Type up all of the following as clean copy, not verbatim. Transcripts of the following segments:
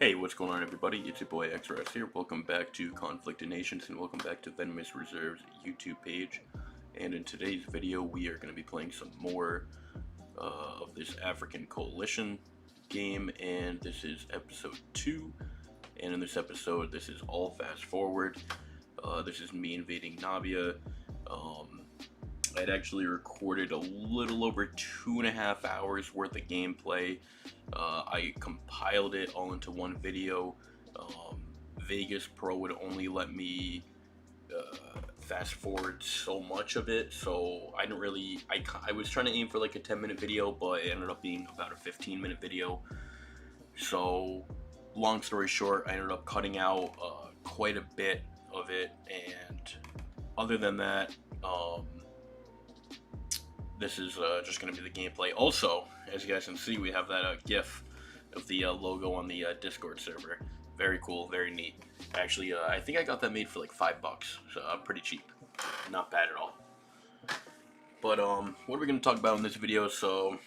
Hey, what's going on, everybody? It's your boy XRS here. Welcome back to Conflicted Nations and welcome back to Venomous Reserve's YouTube page. And in today's video, we are going to be playing some more of this African Coalition game, and this is episode 2. And in this episode, this is all fast forward. This is me invading Namibia. I'd actually recorded a little over 2.5 hours worth of gameplay. I compiled it all into one video. Vegas Pro would only let me fast forward so much of it, so I didn't really, I was trying to aim for like a 10-minute video, but it ended up being about a 15-minute video. So long story short, I ended up cutting out quite a bit of it, and other than that, this is just going to be the gameplay. Also, as you guys can see, we have that GIF of the logo on the Discord server. Very cool, very neat. Actually, I think I got that made for like $5, so pretty cheap. Not bad at all. But what are we going to talk about in this video? So,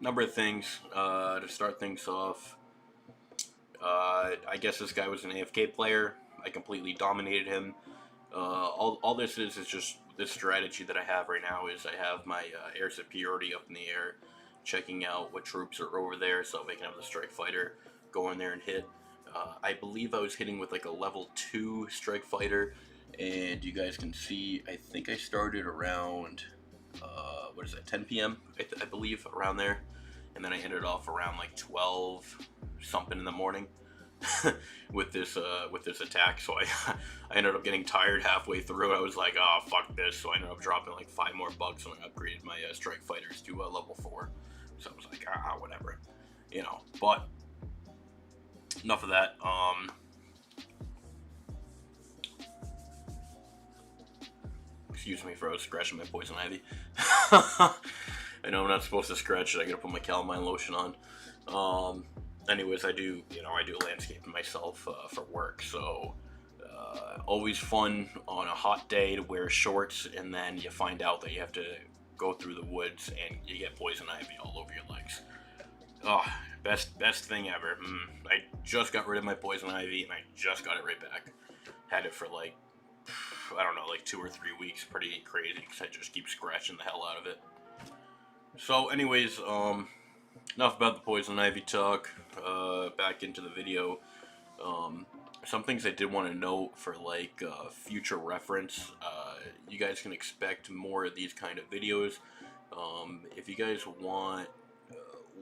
number of things to start things off. I guess this guy was an AFK player. I completely dominated him. All this is just this strategy that I have right now. Is I have my air superiority up in the air, checking out what troops are over there so they can have the strike fighter go in there and hit. I believe I was hitting with like a level 2 strike fighter, and you guys can see I think I started around what is that, 10 p.m. I believe, around there, and then I ended off around like 12 something in the morning with this attack. So I ended up getting tired halfway through. I was like, oh fuck this, so I ended up dropping like $5 more and I upgraded my strike fighters to level 4. So I was like, whatever, you know. But enough of that. Excuse me for scratching my poison ivy. I know I'm not supposed to scratch it. I gotta put my calamine lotion on. Anyways, I do landscaping myself for work, so always fun on a hot day to wear shorts, and then you find out that you have to go through the woods and you get poison ivy all over your legs. Oh, best thing ever. I just got rid of my poison ivy, and I just got it right back. Had it for like, I don't know, like 2 or 3 weeks. Pretty crazy, because I just keep scratching the hell out of it. So anyways, enough about the poison ivy talk. Back into the video. Some things I did want to note for like future reference. You guys can expect more of these kind of videos. If you guys want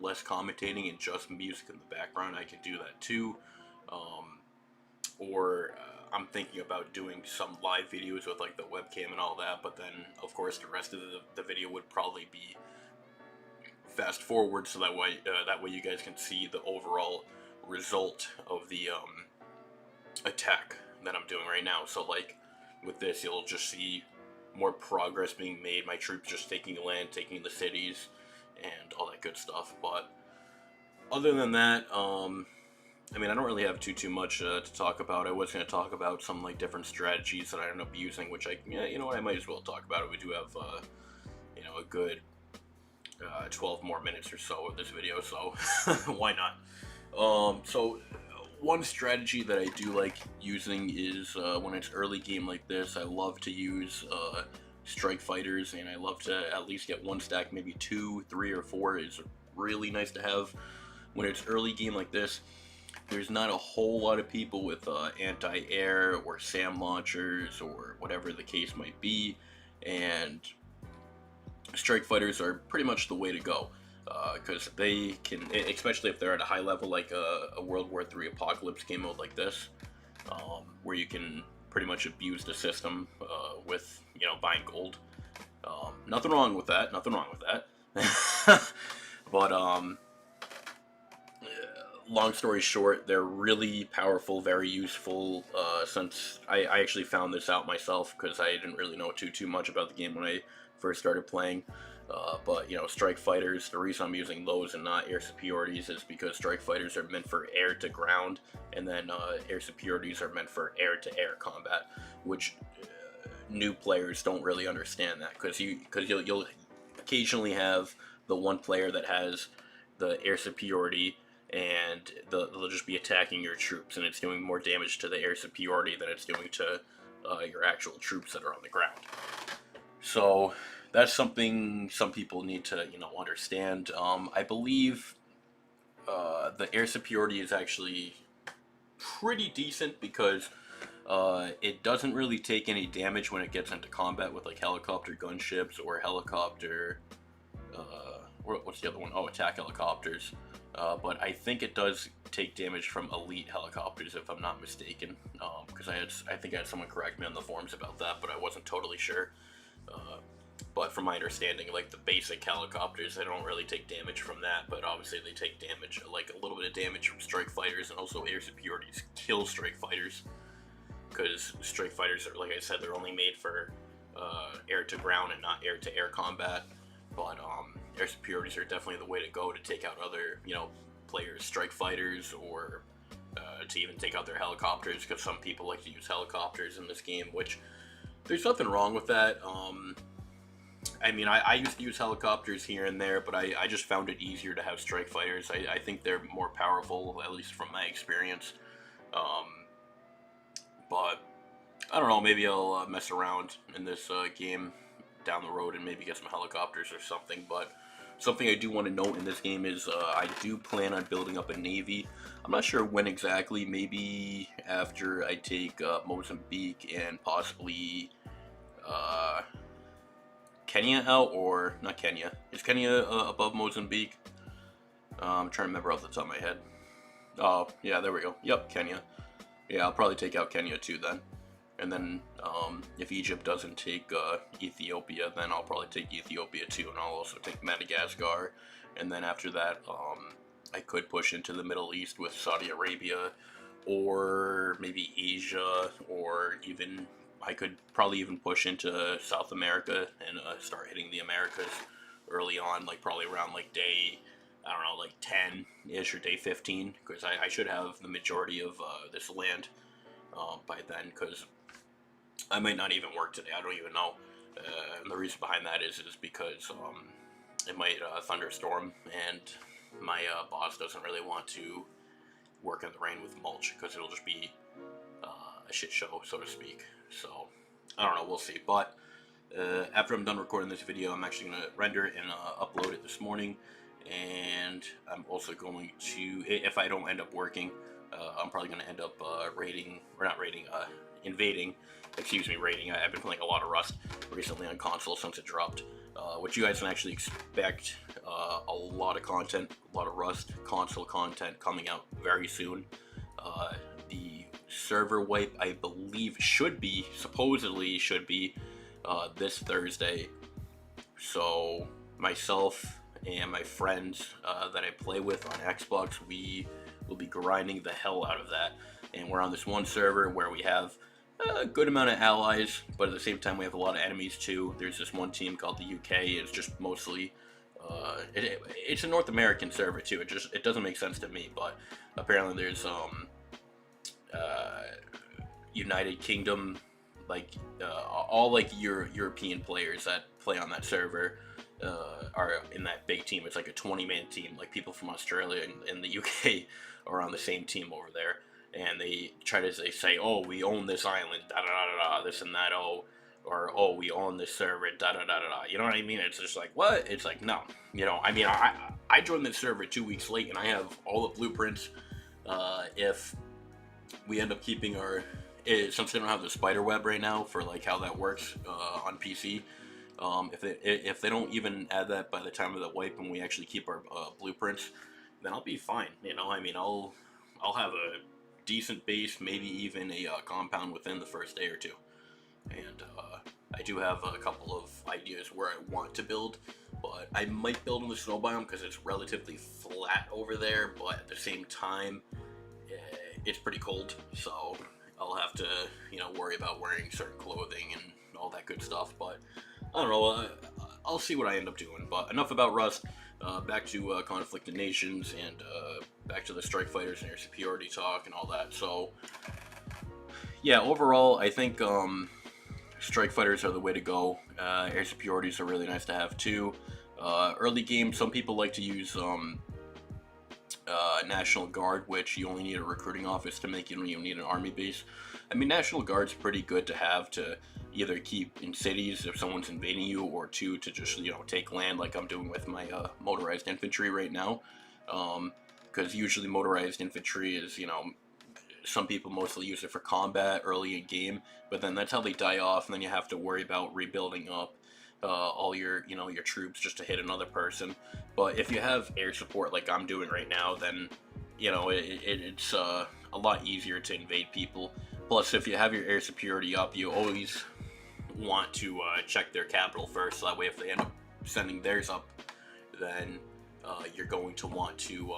less commentating and just music in the background, I can do that too. I'm thinking about doing some live videos with like the webcam and all that, but then of course the rest of the video would probably be fast forward, so that way you guys can see the overall result of the attack that I'm doing right now. So like with this, you'll just see more progress being made, my troops just taking the land, taking the cities, and all that good stuff. But other than that, I mean, I don't really have too much to talk about. I was going to talk about some like different strategies that I end up using, which you know what, I might as well talk about it. We do have a good 12 more minutes or so of this video, so why not? So one strategy that I do like using is when it's early game like this, I love to use strike fighters, and I love to at least get 1 stack, maybe 2, 3, or 4 is really nice to have. When it's early game like this, there's not a whole lot of people with anti-air or SAM launchers or whatever the case might be, and strike fighters are pretty much the way to go, because they can, especially if they're at a high level, like a World War III apocalypse game mode like this, where you can pretty much abuse the system with, buying gold. Nothing wrong with that. But long story short, they're really powerful, very useful. Since I actually found this out myself, because I didn't really know too much about the game when I first started playing. But strike fighters, the reason I'm using those and not air superiorities is because strike fighters are meant for air to ground, and then air superiorities are meant for air to air combat, which new players don't really understand that, because you'll occasionally have the one player that has the air superiority and they'll just be attacking your troops, and it's doing more damage to the air superiority than it's doing to your actual troops that are on the ground. So that's something some people need to, understand. I believe the air superiority is actually pretty decent because it doesn't really take any damage when it gets into combat with like helicopter gunships or helicopter. What's the other one? Oh, attack helicopters. But I think it does take damage from elite helicopters, if I'm not mistaken. Because I think I had someone correct me on the forums about that, but I wasn't totally sure. But from my understanding, like the basic helicopters, they don't really take damage from that, but obviously they take damage, like a little bit of damage from strike fighters, and also air superiorities kill strike fighters, because strike fighters are, like I said, they're only made for air to ground and not air to air combat. But air superiorities are definitely the way to go to take out other, players' strike fighters, or to even take out their helicopters, because some people like to use helicopters in this game, which there's nothing wrong with that. I mean, I used to use helicopters here and there, but I just found it easier to have strike fighters. I think they're more powerful, at least from my experience. But I don't know, maybe I'll mess around in this game down the road and maybe get some helicopters or something. But something I do want to note in this game is I do plan on building up a navy. I'm not sure when exactly, maybe after I take Mozambique and possibly Kenya out, or not Kenya. Is Kenya above Mozambique? I'm trying to remember off the top of my head. Oh, yeah, there we go. Yep, Kenya. Yeah, I'll probably take out Kenya too then. And then if Egypt doesn't take Ethiopia, then I'll probably take Ethiopia too, and I'll also take Madagascar. And then after that, I could push into the Middle East with Saudi Arabia, or maybe Asia, or even I could probably even push into South America and start hitting the Americas early on, like probably around like day, I don't know, like 10-ish or day 15, because I should have the majority of this land by then, because I might not even work today. I don't even know. And the reason behind that is because it might thunderstorm, and my boss doesn't really want to work in the rain with mulch, because it'll just be a shit show, so to speak. So I don't know, we'll see. But after I'm done recording this video, I'm actually going to render it and upload it this morning. And I'm also going to, if I don't end up working, I'm probably going to end up invading. Excuse me, raiding. I've been playing a lot of Rust recently on console since it dropped. Which you guys can actually expect a lot of content, a lot of Rust console content coming out very soon. The server wipe, I believe, supposedly should be this Thursday. So myself and my friends that I play with on Xbox, we will be grinding the hell out of that. And we're on this one server where we have a good amount of allies, but at the same time we have a lot of enemies too. There's this one team called the UK. It's just mostly it's a North American server too. It doesn't make sense to me, but apparently there's United Kingdom, like all like European players that play on that server are in that big team. It's like a 20-man team. Like people from Australia and the UK are on the same team over there, and they say, oh, we own this island, da da da da, this and that, or oh, we own this server, da da da da da. You know what I mean? It's just like, what? It's like, no. I mean, I joined this server 2 weeks late, and I have all the blueprints. If we end up keeping since they don't have the spider web right now for like how that works on PC, if they don't even add that by the time of the wipe and we actually keep our blueprints, then I'll be fine. I mean, I'll have a decent base, maybe even a compound within the first day or two. And I do have a couple of ideas where I want to build, but I might build in the snow biome because it's relatively flat over there, but at the same time it's pretty cold, so I'll have to worry about wearing certain clothing and all that good stuff. But I don't know, I'll see what I end up doing. But enough about Rust. Back to Conflicted Nations, and back to the strike fighters and their superiority talk and all that. So yeah, overall I think strike fighters are the way to go. Air superiorities are really nice to have too. Early game, some people like to use National Guard, which you only need a recruiting office to make. You don't even need an army base. I mean, National Guard's pretty good to have to either keep in cities if someone's invading you, or two, to just, you know, take land like I'm doing with my motorized infantry right now. Because usually motorized infantry is, you know, some people mostly use it for combat early in game, but then that's how they die off, and then you have to worry about rebuilding up all your, you know, your troops just to hit another person. But if you have air support like I'm doing right now, then, you know, it's a lot easier to invade people. Plus, if you have your air superiority up, you always want to check their capital first, so that way if they end up sending theirs up, then you're going to want to,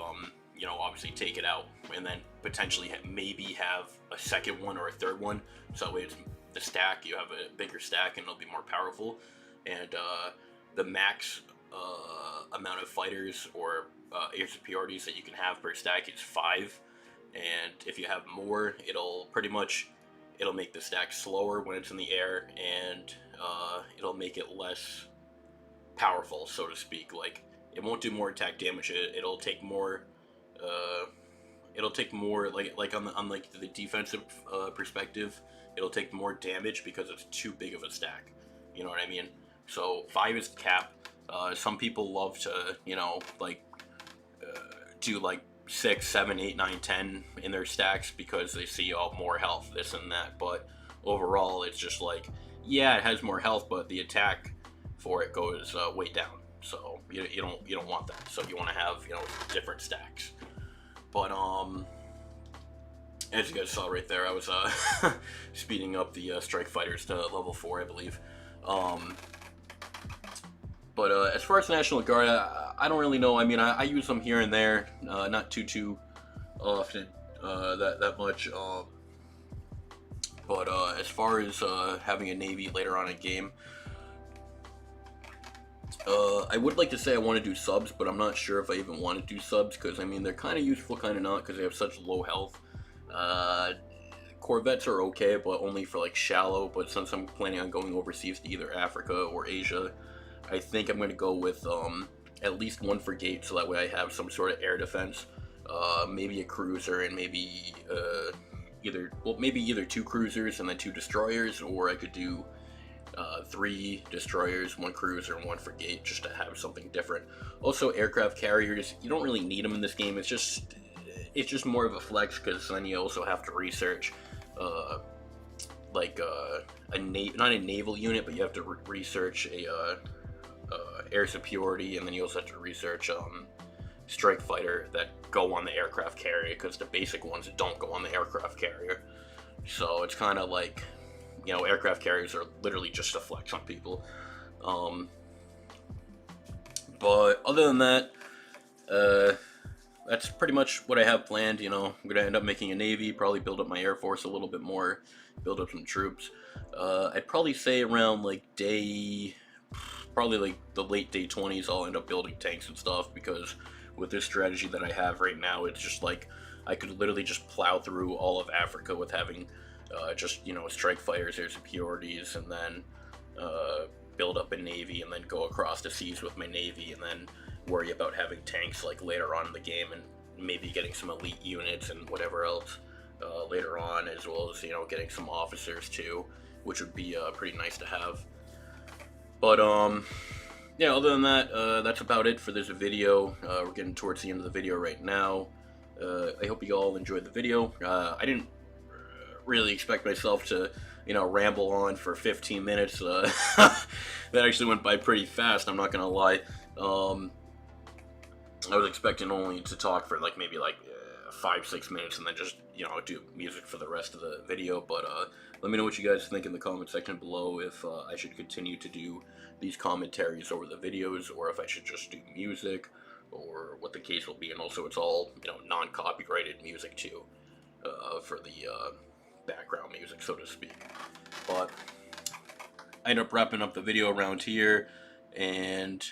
you know, obviously take it out, and then potentially maybe have a second one or a third one, so that way it's the stack, you have a bigger stack and it'll be more powerful. And the max amount of fighters or air superiorities that you can have per stack is 5, and if you have more, it'll make the stack slower when it's in the air, and it'll make it less powerful, so to speak. Like, it won't do more attack damage. It'll take more. It'll take more, like on like the defensive perspective. It'll take more damage because it's too big of a stack. You know what I mean? So 5 is the cap. Some people love to, you know, like do like 6, 7, 8, 9, 10 in their stacks because they see, oh, more health, this and that. But overall, it's just like, yeah, it has more health, but the attack for it goes way down. So you don't want that. So you want to have, you know, different stacks. But as you guys saw right there, I was speeding up the strike fighters to level 4, I believe. But as far as National Guard, I don't really know. I mean, I use them here and there, not too often, that much. But as far as having a Navy later on in game, I would like to say I want to do subs, but I'm not sure if I even want to do subs, because I mean, they're kind of useful, kind of not, because they have such low health. Corvettes are okay, but only for like shallow. But since I'm planning on going overseas to either Africa or Asia, I think I'm going to go with at least 1 frigate, so that way I have some sort of air defense. Maybe a cruiser, and maybe either 2 cruisers and then 2 destroyers, or I could do 3 destroyers, 1 cruiser, and 1 frigate, just to have something different. Also, aircraft carriers, you don't really need them in this game. It's just more of a flex, because then you also have to research like not a naval unit, but you have to research a air superiority, and then you also have to research strike fighter that go on the aircraft carrier, because the basic ones don't go on the aircraft carrier. So it's kind of like, you know, aircraft carriers are literally just a flex on people. But other than that, that's pretty much what I have planned. You know, I'm gonna end up making a Navy, probably build up my Air Force a little bit more, build up some troops. I'd probably say around like probably like the late day 20s, I'll end up building tanks and stuff, because with this strategy that I have right now, it's just like I could literally just plow through all of Africa with having just, you know, strike fighters, air superiorities, and then build up a Navy, and then go across the seas with my Navy, and then worry about having tanks like later on in the game, and maybe getting some elite units and whatever else later on, as well as, you know, getting some officers too, which would be pretty nice to have. But yeah, other than that, that's about it for this video. We're getting towards the end of the video right now. I hope you all enjoyed the video. I didn't really expect myself to, you know, ramble on for 15 minutes. That actually went by pretty fast, I'm not gonna lie. I was expecting only to talk for like maybe like 5-6 minutes, and then just, you know, do music for the rest of the video. But let me know what you guys think in the comment section below, if I should continue to do these commentaries over the videos, or if I should just do music, or what the case will be. And also, it's all, you know, non-copyrighted music too, for the background music, so to speak. But I end up wrapping up the video around here, and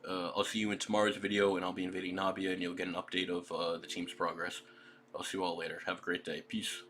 I'll see you in tomorrow's video, and I'll be invading Namibia, and you'll get an update of the team's progress. I'll see you all later. Have a great day. Peace.